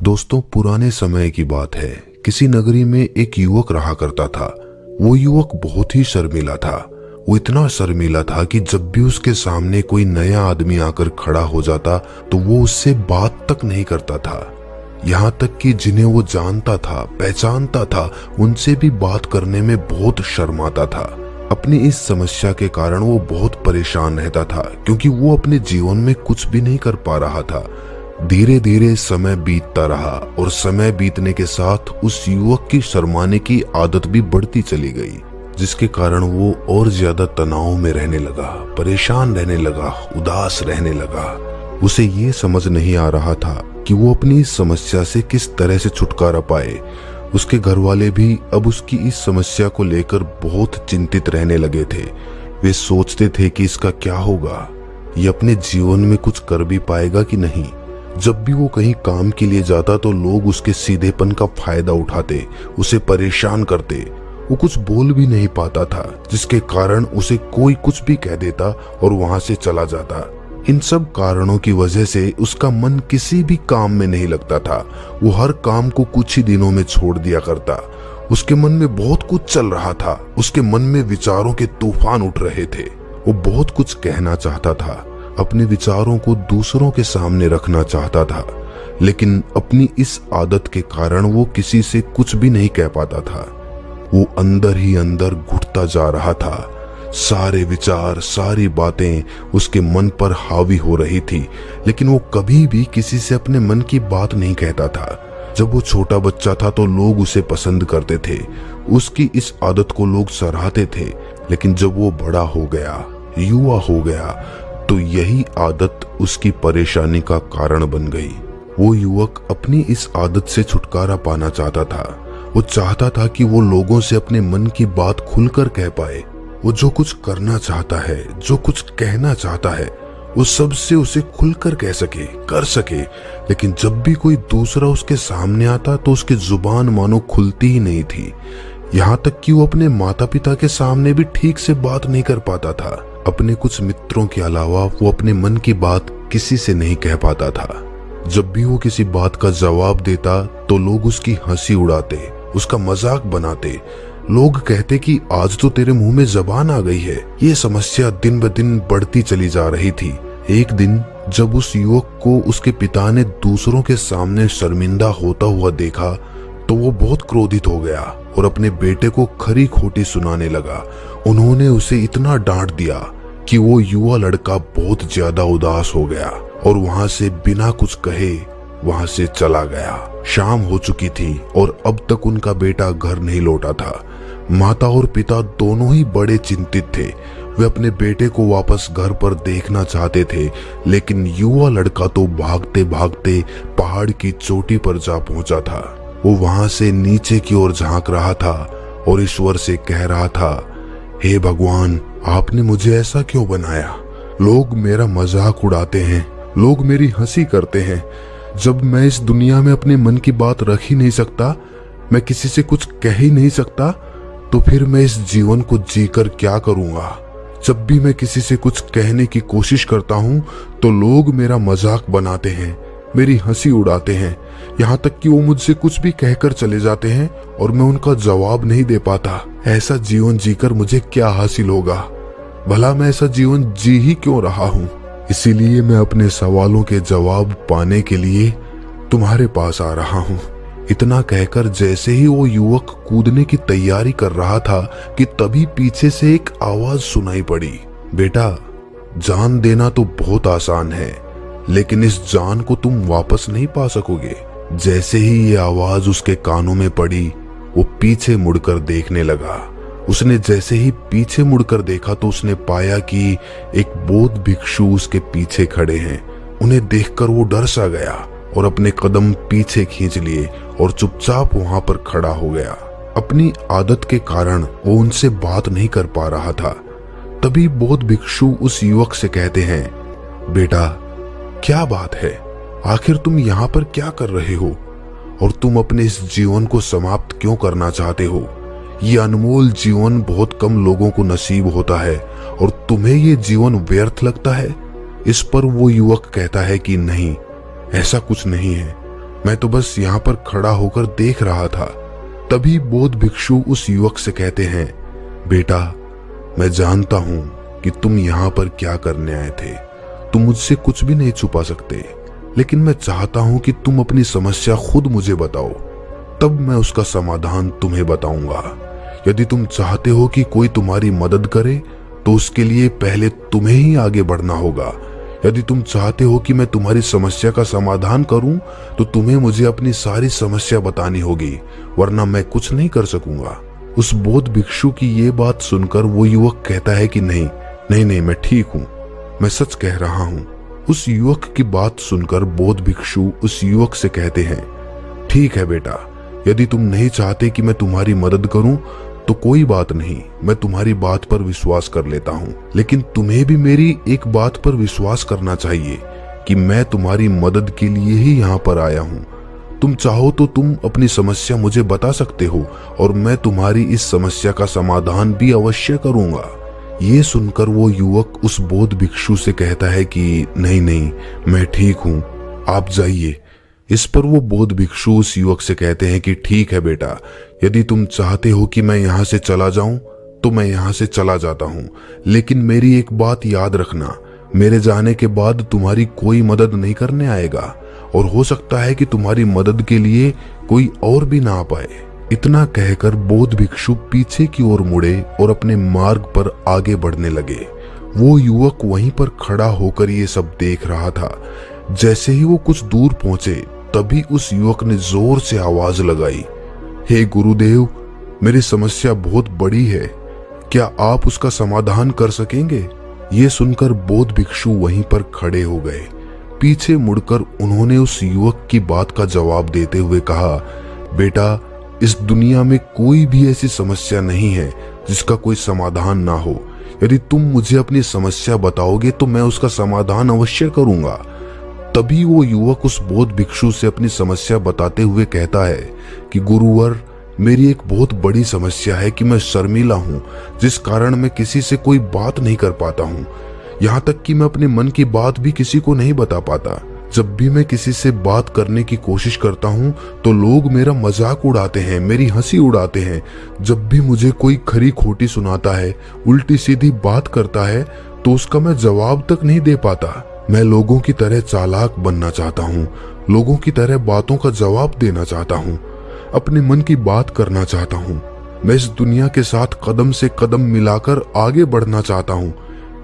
दोस्तों, पुराने समय की बात है। किसी नगरी में एक युवक रहा करता था। वो युवक बहुत ही शर्मीला था। वो इतना शर्मीला था कि जब भी उसके सामने कोई नया आदमी आकर खड़ा हो जाता तो वो उससे बात तक नहीं करता था। यहाँ तक कि जिन्हें वो जानता था, पहचानता था, उनसे भी बात करने में बहुत शर्माता था। अपनी इस समस्या के कारण वो बहुत परेशान रहता था, क्योंकि वो अपने जीवन में कुछ भी नहीं कर पा रहा था। धीरे धीरे समय बीतता रहा और समय बीतने के साथ उस युवक की शर्माने की आदत भी बढ़ती चली गई, जिसके कारण वो और ज्यादा तनाव में रहने लगा, परेशान रहने लगा, उदास रहने लगा। उसे ये समझ नहीं आ रहा था कि वो अपनी इस समस्या से किस तरह से छुटकारा पाए। उसके घर वाले भी अब उसकी इस समस्या को लेकर बहुत चिंतित रहने लगे थे। वे सोचते थे कि इसका क्या होगा, ये अपने जीवन में कुछ कर भी पाएगा कि नहीं। जब भी वो कहीं काम के लिए जाता तो लोग उसके सीधेपन का फायदा उठाते, उसे परेशान करते। वो कुछ बोल भी नहीं पाता था, जिसके कारण उसे कोई कुछ भी कह देता और वहां से चला जाता। इन सब कारणों की वजह से उसका मन किसी भी काम में नहीं लगता था। वो हर काम को कुछ ही दिनों में छोड़ दिया करता। उसके मन में बहुत कुछ चल रहा था। उसके मन में विचारों के तूफान उठ रहे थे। वो बहुत कुछ कहना चाहता था, अपने विचारों को दूसरों के सामने रखना चाहता था, लेकिन अपनी इस आदत के कारण वो किसी से कुछ भी नहीं कह पाता था। वो अंदर ही अंदर घुटता जा रहा था। सारे विचार, सारी बातें उसके मन पर हावी हो रही थी, लेकिन वो कभी भी किसी से अपने मन की बात नहीं कहता था। जब वो छोटा बच्चा था तो लोग उसे पसंद करते थे, उसकी इस आदत को लोग सराहते थे। लेकिन जब वो बड़ा हो गया, युवा हो गया, तो यही आदत उसकी परेशानी का कारण बन गई। वो युवक अपनी इस आदत से छुटकारा पाना चाहता था। वो चाहता था कि वो लोगों से अपने मन की बात खुलकर कह पाए। वो जो कुछ करना चाहता है, जो कुछ कहना चाहता है, वो सबसे उसे खुलकर कह सके, कर सके। लेकिन जब भी कोई दूसरा उसके सामने आता तो उसकी जुबान मानो खुलती ही नहीं थी। यहाँ तक कि वो अपने माता पिता के सामने भी ठीक से बात नहीं कर पाता था। अपने कुछ मित्रों के अलावा वो अपने मन की बात किसी से नहीं कह पाता था। जब भी वो किसी बात का जवाब देता तो लोग उसकी हंसी उड़ाते, उसका मजाक बनाते। लोग कहते कि आज तो तेरे मुंह में जबान आ गई है। ये समस्या दिन ब दिन बढ़ती चली जा रही थी। एक दिन जब उस युवक को उसके पिता ने दूसरों के सामने शर्मिंदा होता हुआ देखा तो वो बहुत क्रोधित हो गया और अपने बेटे को खरी खोटी सुनाने लगा। उन्होंने उसे इतना डांट दिया कि वो युवा लड़का बहुत ज्यादा उदास हो गया और वहां से बिना कुछ कहे वहां से चला गया। शाम हो चुकी थी और अब तक उनका बेटा घर नहीं लौटा था। माता और पिता दोनों ही बड़े चिंतित थे। वे अपने बेटे को वापस घर पर देखना चाहते थे, लेकिन युवा लड़का तो भागते भागते पहाड़ की चोटी पर जा पहुंचा था। वो वहां से नीचे की ओर झांक रहा था और ईश्वर से कह रहा था, हे भगवान, आपने मुझे ऐसा क्यों बनाया? लोग मेरा मजाक उड़ाते हैं, लोग मेरी हंसी करते हैं। जब मैं इस दुनिया में अपने मन की बात रख ही नहीं सकता, मैं किसी से कुछ कह ही नहीं सकता, तो फिर मैं इस जीवन को जीकर क्या करूंगा? जब भी मैं किसी से कुछ कहने की कोशिश करता हूं तो लोग मेरा मजाक बनाते हैं, मेरी हंसी उड़ाते हैं। यहाँ तक कि वो मुझसे कुछ भी कहकर चले जाते हैं और मैं उनका जवाब नहीं दे पाता। ऐसा जीवन जीकर मुझे क्या हासिल होगा? भला मैं ऐसा जीवन जी ही क्यों रहा हूँ? इसीलिए मैं अपने सवालों के जवाब पाने के लिए तुम्हारे पास आ रहा हूँ। इतना कहकर जैसे ही वो युवक कूदने की तैयारी कर रहा था कि तभी पीछे से एक आवाज सुनाई पड़ी, बेटा, जान देना तो बहुत आसान है, लेकिन इस जान को तुम वापस नहीं पा सकोगे। जैसे ही ये आवाज उसके कानों में पड़ी, वो पीछे मुड़कर देखने लगा। उसने जैसे ही पीछे मुड़कर देखा तो उसने पाया कि एक बौद्ध भिक्षु उसके पीछे खड़े हैं। उन्हें देखकर वो डर सा गया और अपने कदम पीछे खींच लिए और चुपचाप वहां पर खड़ा हो गया। अपनी आदत के कारण वो उनसे बात नहीं कर पा रहा था। तभी बौद्ध भिक्षु उस युवक से कहते हैं, बेटा, क्या बात है? आखिर तुम यहाँ पर क्या कर रहे हो? और तुम अपने इस जीवन को समाप्त क्यों करना चाहते हो? ये अनमोल जीवन बहुत कम लोगों को नसीब होता है और तुम्हें ये जीवन व्यर्थ लगता है। इस पर वो युवक कहता है कि नहीं, ऐसा कुछ नहीं है। मैं तो बस यहाँ पर खड़ा होकर देख रहा था। तभी बौद्ध भिक्षु उस युवक से कहते हैं, बेटा, मैं जानता हूं कि तुम यहाँ पर क्या करने आए थे। तुम मुझसे कुछ भी नहीं छुपा सकते, लेकिन मैं चाहता हूं कि तुम अपनी समस्या खुद मुझे बताओ, तब मैं उसका समाधान तुम्हें बताऊंगा। यदि तुम चाहते हो कि कोई तुम्हारी मदद करे तो उसके लिए पहले तुम्हें ही आगे बढ़ना होगा। यदि तुम चाहते हो कि मैं तुम्हारी समस्या का समाधान करूं तो तुम्हें मुझे अपनी सारी समस्या बतानी होगी, वरना मैं कुछ नहीं कर सकूंगा। उस बौद्ध भिक्षु की ये बात सुनकर वो युवक कहता है कि नहीं नहीं नहीं, मैं ठीक हूं, मैं सच कह रहा हूं। उस युवक की बात सुनकर बौद्ध भिक्षु उस युवक से कहते हैं, ठीक है बेटा, यदि तुम नहीं चाहते कि मैं तुम्हारी मदद करूं तो कोई बात नहीं, मैं तुम्हारी बात पर विश्वास कर लेता हूं। लेकिन तुम्हें भी मेरी एक बात पर विश्वास करना चाहिए कि मैं तुम्हारी मदद के लिए ही यहाँ पर आया हूं। तुम चाहो तो तुम अपनी समस्या मुझे बता सकते हो और मैं तुम्हारी इस समस्या का समाधान भी अवश्य करूंगा। ये सुनकर वो युवक उस बौद्ध भिक्षु से कहता है कि नहीं नहीं, मैं ठीक हूं, आप जाइए। इस पर वो बौद्ध भिक्षु उस युवक से कहते हैं कि ठीक है बेटा, यदि तुम चाहते हो कि मैं यहाँ से चला जाऊं तो मैं यहाँ से चला जाता हूँ, लेकिन मेरी एक बात याद रखना, मेरे जाने के बाद तुम्हारी कोई मदद नहीं करने आएगा और हो सकता है कि तुम्हारी मदद के लिए कोई और भी ना आ पाए। इतना कहकर बौद्ध भिक्षु पीछे की ओर मुड़े और अपने मार्ग पर आगे बढ़ने लगे। वो युवक वहीं पर खड़ा होकर ये सब देख रहा था। जैसे ही वो कुछ दूर पहुंचे तभी उस युवक ने जोर से आवाज लगाई, हे गुरुदेव, मेरी समस्या बहुत बड़ी है, क्या आप उसका समाधान कर सकेंगे? ये सुनकर बौद्ध भिक्षु वहीं पर खड़े हो गए। पीछे मुड़कर उन्होंने उस युवक की बात का जवाब देते हुए कहा, बेटा, इस दुनिया में कोई भी ऐसी समस्या नहीं है जिसका कोई समाधान ना हो। यदि तुम मुझे अपनी समस्या बताओगे तो मैं उसका समाधान अवश्य करूंगा। तभी वो युवक उस बौद्ध भिक्षु से अपनी समस्या बताते हुए कहता है कि गुरुवर, मेरी एक बहुत बड़ी समस्या है कि मैं शर्मीला हूँ, जिस कारण मैं किसी से कोई बात नहीं कर पाता हूँ। यहाँ तक कि मैं अपने मन की बात भी किसी को नहीं बता पाता। जब भी मैं किसी से बात करने की कोशिश करता हूँ तो लोग मेरा मजाक उड़ाते हैं, मेरी हंसी उड़ाते हैं। जब भी मुझे कोई खरी खोटी सुनाता है, उल्टी सीधी बात करता है, तो उसका मैं जवाब तक नहीं दे पाता। मैं लोगों की तरह चालाक बनना चाहता हूँ, लोगों की तरह बातों का जवाब देना चाहता हूँ, अपने मन की बात करना चाहता हूँ। मैं इस दुनिया के साथ कदम से कदम मिलाकर आगे बढ़ना चाहता हूँ।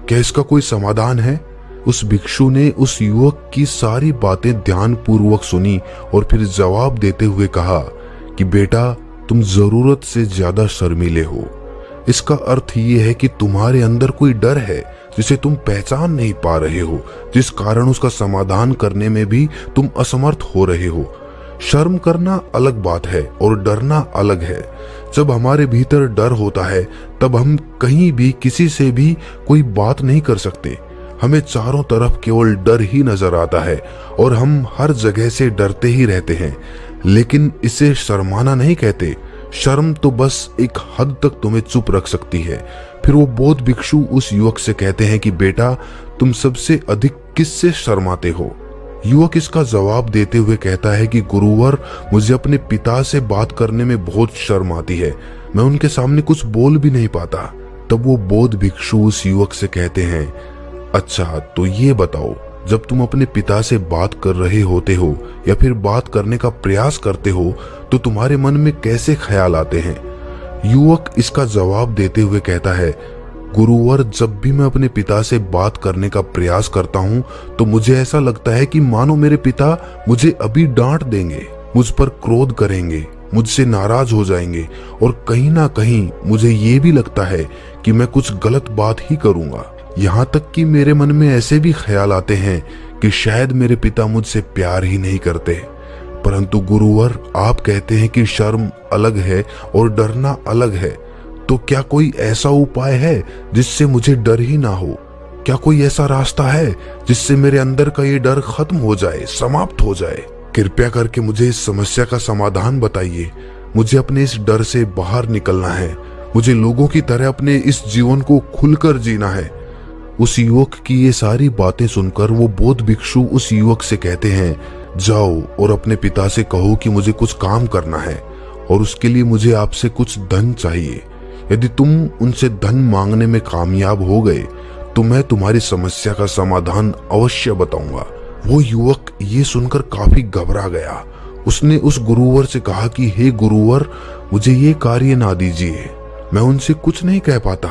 क्या इसका कोई समाधान है? उस भिक्षु ने उस युवक की सारी बातें ध्यानपूर्वक सुनी और फिर जवाब देते हुए कहा कि बेटा, तुम जरूरत से ज्यादा शर्मीले हो। इसका अर्थ ये है कि तुम्हारे अंदर कोई डर है जिसे तुम पहचान नहीं पा रहे हो, जिस कारण उसका समाधान करने में भी तुम असमर्थ हो रहे हो। शर्म करना अलग बात है और डरना अलग है। जब हमारे भीतर डर होता है तब हम कहीं भी किसी से भी कोई बात नहीं कर सकते। हमें चारों तरफ केवल डर ही नजर आता है और हम हर जगह से डरते ही रहते हैं, लेकिन इसे शर्माना नहीं कहते। शर्म तो बस एक हद तक तुम्हें चुप रख सकती है। फिर वो बौद्ध भिक्षु उस युवक से कहते हैं कि बेटा, तुम सबसे अधिक किससे शर्माते हो? युवक इसका जवाब देते हुए कहता है कि गुरुवर, मुझे अपने पिता से बात करने में बहुत शर्म आती है, मैं उनके सामने कुछ बोल भी नहीं पाता। तब वो बौद्ध भिक्षु उस युवक से कहते हैं, अच्छा, तो ये बताओ, जब तुम अपने पिता से बात कर रहे होते हो या फिर बात करने का प्रयास करते हो तो तुम्हारे मन में कैसे ख्याल आते हैं? युवक इसका जवाब देते हुए कहता है, गुरुवर, जब भी मैं अपने पिता से बात करने का प्रयास करता हूँ तो मुझे ऐसा लगता है कि मानो मेरे पिता मुझे अभी डांट देंगे, मुझ पर क्रोध करेंगे, मुझसे नाराज हो जाएंगे और कहीं ना कहीं मुझे ये भी लगता है कि मैं कुछ गलत बात ही करूंगा। यहाँ तक कि मेरे मन में ऐसे भी ख्याल आते हैं कि शायद मेरे पिता मुझसे प्यार ही नहीं करते। परंतु गुरुवर, आप कहते हैं कि शर्म अलग है और डरना अलग है, तो क्या कोई ऐसा उपाय है जिससे मुझे डर ही ना हो? क्या कोई ऐसा रास्ता है जिससे मेरे अंदर का ये डर खत्म हो जाए, समाप्त हो जाए? कृपया करके मुझे इस समस्या का समाधान बताइए। मुझे अपने इस डर से बाहर निकलना है। मुझे लोगों की तरह अपने इस जीवन को खुलकर जीना है। उस युवक की ये सारी बातें सुनकर वो बौद्ध भिक्षु उस युवक से कहते हैं, जाओ और अपने पिता से कहो कि मुझे कुछ काम करना है और उसके लिए मुझे आपसे कुछ धन चाहिए। यदि तुम उनसे धन मांगने में कामयाब हो गए तो मैं तुम्हारी समस्या का समाधान अवश्य बताऊंगा। वो युवक ये सुनकर काफी घबरा गया। उसने उस गुरुवर से कहा कि हे गुरुवर, मुझे ये कार्य ना दीजिए, मैं उनसे कुछ नहीं कह पाता,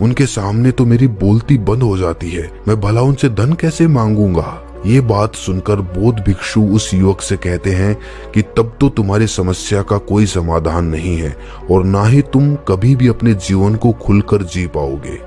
उनके सामने तो मेरी बोलती बंद हो जाती है, मैं भला उनसे धन कैसे मांगूंगा। ये बात सुनकर बौद्ध भिक्षु उस युवक से कहते हैं कि तब तो तुम्हारी समस्या का कोई समाधान नहीं है और ना ही तुम कभी भी अपने जीवन को खुलकर जी पाओगे।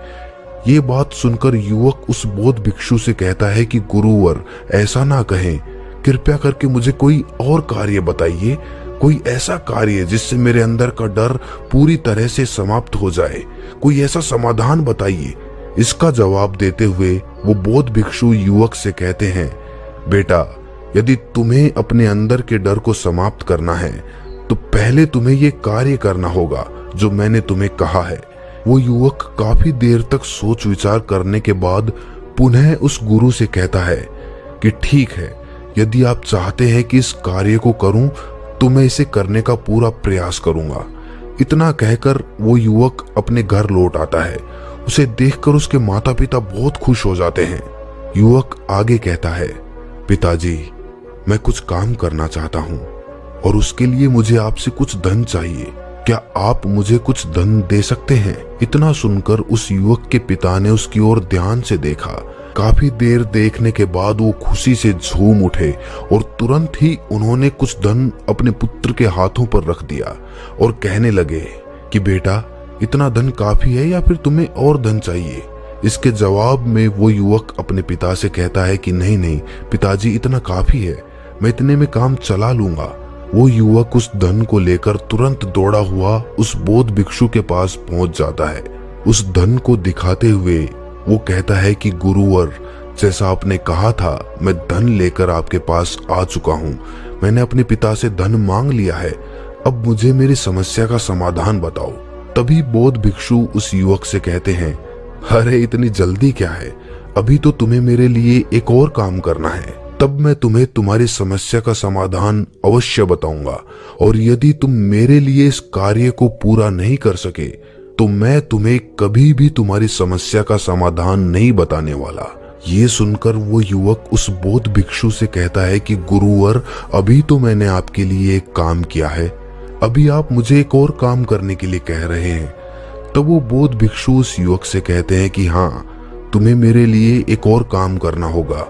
ये बात सुनकर युवक उस बौद्ध भिक्षु से कहता है कि गुरुवर, ऐसा ना कहें, कृपया करके मुझे कोई और कार्य बताइए, कोई ऐसा कार्य जिससे मेरे अंदर का डर पूरी तरह से समाप्त हो जाए, कोई ऐसा समाधान बताइए। इसका जवाब देते हुए वो बौद्ध भिक्षु युवक से कहते हैं, बेटा, यदि तुम्हें अपने अंदर के डर को समाप्त करना है तो पहले तुम्हें ये कार्य करना होगा जो मैंने तुम्हें कहा है। वो युवक काफी देर तक सोच विचार करने के बाद पुनः उस गुरु से कहता है कि ठीक है, यदि आप चाहते हैं कि इस कार्य को करूं तो मैं इसे करने का पूरा प्रयास करूंगा। इतना कहकर वो युवक अपने घर लौट आता है। उसे देखकर उसके माता पिता बहुत खुश हो जाते हैं। युवक आगे कहता है, पिताजी, मैं कुछ काम करना चाहता हूँ और उसके लिए मुझे आपसे कुछ धन चाहिए, क्या आप मुझे कुछ धन दे सकते हैं। इतना सुनकर उस युवक के पिता ने उसकी ओर ध्यान से देखा। काफी देर देखने के बाद वो खुशी से झूम उठे और तुरंत ही उन्होंने कुछ धन अपने पुत्र के हाथों पर रख दिया और कहने लगे कि बेटा, इतना धन काफी है या फिर तुम्हें और धन चाहिए। इसके जवाब में वो युवक अपने पिता से कहता है कि नहीं नहीं पिताजी, इतना काफी है, मैं इतने में काम चला लूंगा। वो युवक उस धन को लेकर तुरंत दौड़ा हुआ उस बौद्ध भिक्षु के पास पहुंच जाता है। उस धन को दिखाते हुए वो कहता है कि गुरुवर, जैसा आपने कहा था, मैं धन लेकर आपके पास आ चुका हूँ। मैंने अपने पिता से धन मांग लिया है, अब मुझे मेरी समस्या का समाधान बताओ। तभी बौद्ध भिक्षु उस युवक से कहते हैं, अरे इतनी जल्दी क्या है, अभी तो तुम्हें मेरे लिए एक और काम करना है, तब मैं तुम्हें तुम्हारी समस्या का समाधान अवश्य बताऊंगा और यदि तुम मेरे लिए इस कार्य को पूरा नहीं कर सके तो मैं तुम्हें कभी भी तुम्हारी समस्या का समाधान नहीं बताने वाला। ये सुनकर वो युवक उस बौद्ध भिक्षु से कहता है कि गुरुवर, अभी तो मैंने आपके लिए एक काम किया है, अभी आप मुझे एक और काम करने के लिए कह रहे हैं। तब वो बौद्ध भिक्षु उस युवक से कहते हैं कि हाँ, तुम्हें मेरे लिए एक और काम करना होगा।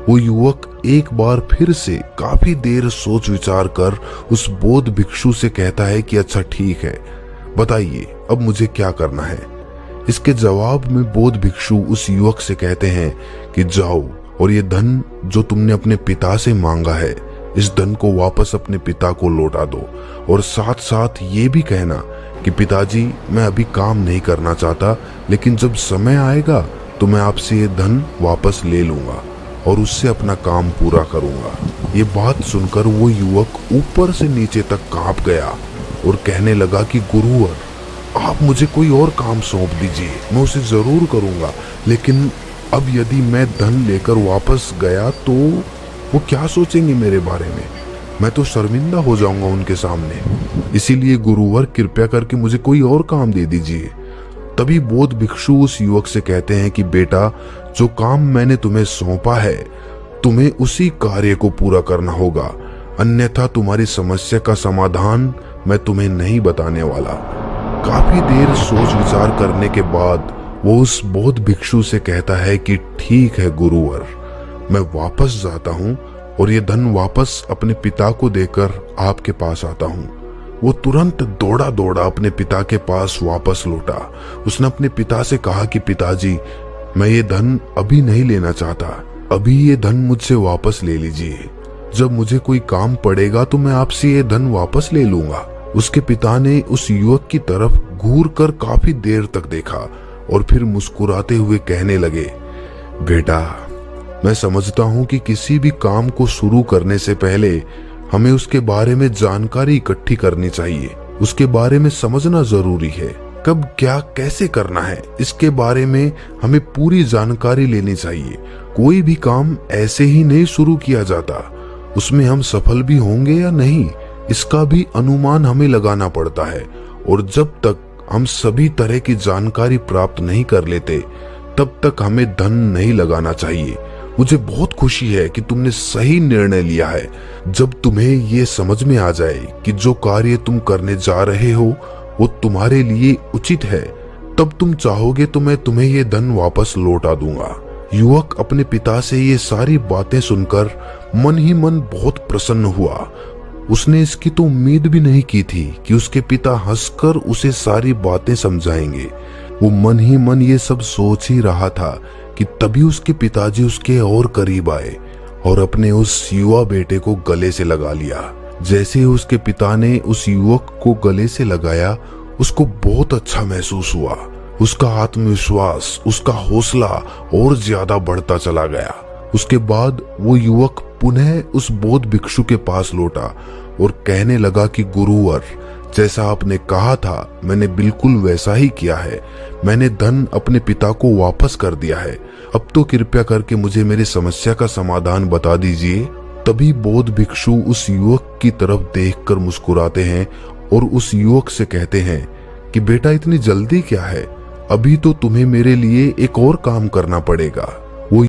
वो युवक एक बार फिर से काफी देर सोच विचार कर उस बौद्ध भिक्षु से कहता है कि अच्छा ठीक है, बताइए अब मुझे क्या करना है। इसके जवाब में बौद्ध भिक्षु उस युवक से कहते हैं कि जाओ और ये धन जो तुमने अपने पिता से मांगा है, इस धन को वापस अपने पिता को लौटा दो और साथ साथ ये भी कहना कि पिताजी, मैं अभी काम नहीं करना चाहता, लेकिन जब समय आएगा तो मैं आपसे ये धन वापस ले लूंगा और उससे अपना काम पूरा करूंगा। ये बात सुनकर वो युवक ऊपर से नीचे तक कांप गया और कहने लगा कि गुरुवर, आप मुझे कोई और काम सौंप दीजिए, मैं उसे जरूर करूंगा, लेकिन अब यदि मैं धन लेकर वापस गया तो वो क्या सोचेंगे मेरे बारे में, मैं तो शर्मिंदा हो जाऊंगा उनके सामने। इसीलिए गुरुवर, कृपया करके मुझे कोई और काम दे दीजिए। तभी बौद्ध भिक्षु उस युवक से कहते हैं कि बेटा, जो काम मैंने तुम्हें सौंपा है, तुम्हें उसी कार्य को पूरा करना होगा, अन्यथा तुम्हारी समस्या का समाधान मैं तुम्हें नहीं बताने वाला। काफी देर सोच विचार करने के बाद वो उस बौद्ध भिक्षु से कहता है कि ठीक है गुरुवर, मैं वापस जाता हूँ और ये धन वापस अपने पिता को देकर आपके पास आता हूँ। वो तुरंत दौड़ा दौड़ा अपने पिता के पास वापस लौटा। उसने अपने पिता से कहा कि पिताजी, मैं ये धन अभी नहीं लेना चाहता, अभी ये धन मुझसे वापस ले लीजिए, जब मुझे कोई काम पड़ेगा तो मैं आपसे ये धन वापस ले लूंगा। उसके पिता ने उस युवक की तरफ घूर कर काफी देर तक देखा और फिर मुस्कुराते हुए कहने लगे, बेटा, मैं समझता हूँ कि किसी भी काम को शुरू करने से पहले हमें उसके बारे में जानकारी इकट्ठी करनी चाहिए, उसके बारे में समझना जरूरी है, कब क्या कैसे करना है, इसके बारे में हमें पूरी जानकारी लेनी चाहिए। कोई भी काम ऐसे ही नहीं शुरू किया जाता उसमें हम सफल भी होंगे या नहीं, इसका भी अनुमान हमें लगाना पड़ता है। और जब तक हम सभी तरह की जानकारी प्राप्त नहीं कर लेते, तब तक हमें धन नहीं लगाना चाहिए। मुझे बहुत खुशी है कि तुमने सही निर्णय लिया है। जब तुम्हें ये समझ में आ जाए कि जो कार्य तुम करने जा रहे हो वो तुम्हारे लिए उचित है, तब तुम चाहोगे तो मैं तुम्हें ये धन वापस लौटा दूंगा। युवक अपने पिता से ये सारी बातें सुनकर मन ही मन बहुत प्रसन्न हुआ। उसने इसकी तो उम्मीद भी नहीं की थी कि उसके पिता हंसकर उसे सारी बातें समझाएंगे। वो मन ही मन ये सब सोच ही रहा था कि तभी उसके पिताजी उसके और करीब आए और अपने उस युवा बेटे को गले से लगा लिया। जैसे ही उसके पिता ने उस युवक को गले से लगाया, उसको बहुत अच्छा महसूस हुआ। उसका आत्मविश्वास, उसका हौसला और ज्यादा बढ़ता चला गया। उसके बाद वो युवक पुनः उस बौद्ध भिक्षु के पास लौटा और कहने लगा कि गुरुवर, जैसा आपने कहा था मैंने बिल्कुल वैसा ही किया है। मैंने धन अपने पिता को वापस कर दिया है। अब तो कृपया करके मुझे मेरी समस्या का समाधान बता दीजिए। तभी बौद्ध भिक्षु उस युवक की तरफ देखकर मुस्कुराते हैं और उस युवक से कहते हैं कि बेटा, इतनी जल्दी क्या है, अभी तो तुम्हें मेरे लिए एक और काम करना पड़ेगा।